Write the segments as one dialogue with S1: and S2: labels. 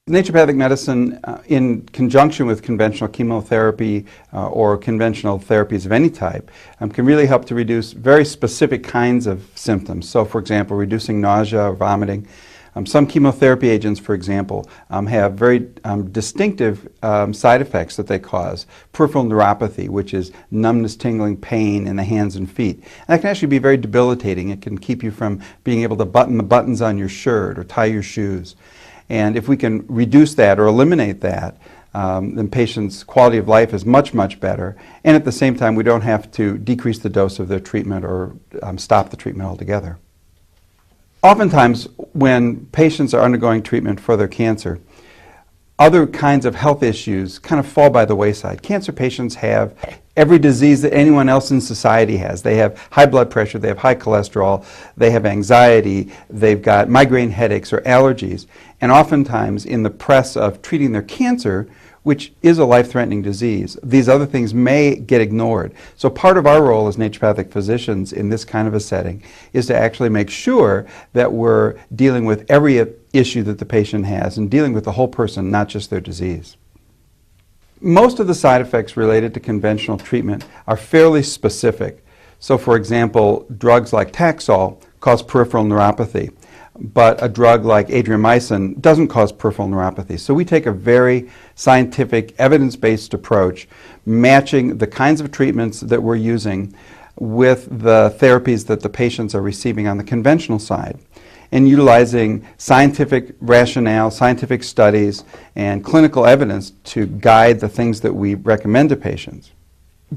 S1: Naturopathic medicine, in conjunction with conventional chemotherapy or conventional therapies of any type, can really help to reduce very specific kinds of symptoms. So, for example, reducing nausea or vomiting. Some chemotherapy agents, for example, have very distinctive side effects that they cause. Peripheral neuropathy, which is numbness, tingling, pain in the hands and feet. And that can actually be very debilitating. It can keep you from being able to button the buttons on your shirt or tie your shoes. And if we can reduce that or eliminate that, then patients' quality of life is much, much better. And at the same time, we don't have to decrease the dose of their treatment or stop the treatment altogether. Oftentimes, when patients are undergoing treatment for their cancer, other kinds of health issues kind of fall by the wayside. Cancer patients have every disease that anyone else in society has. They have high blood pressure, they have high cholesterol, they have anxiety, they've got migraine headaches or allergies. And oftentimes, in the press of treating their cancer, which is a life-threatening disease, these other things may get ignored. So part of our role as naturopathic physicians in this kind of a setting is to actually make sure that we're dealing with every issue that the patient has and dealing with the whole person, not just their disease. Most of the side effects related to conventional treatment are fairly specific. So, for example, drugs like Taxol cause peripheral neuropathy, but a drug like adriamycin doesn't cause peripheral neuropathy. So we take a very scientific, evidence-based approach, matching the kinds of treatments that we're using with the therapies that the patients are receiving on the conventional side, and utilizing scientific rationale, scientific studies, and clinical evidence to guide the things that we recommend to patients.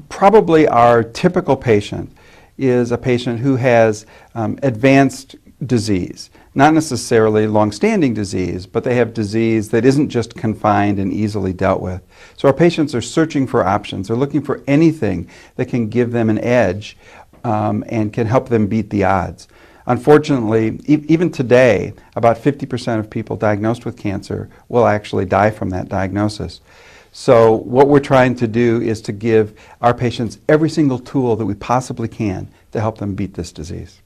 S1: Probably our typical patient is a patient who has advanced disease, not necessarily long-standing disease, but they have disease that isn't just confined and easily dealt with. So our patients are searching for options. They're looking for anything that can give them an edge and can help them beat the odds. Unfortunately, even today, about 50% of people diagnosed with cancer will actually die from that diagnosis. So what we're trying to do is to give our patients every single tool that we possibly can to help them beat this disease.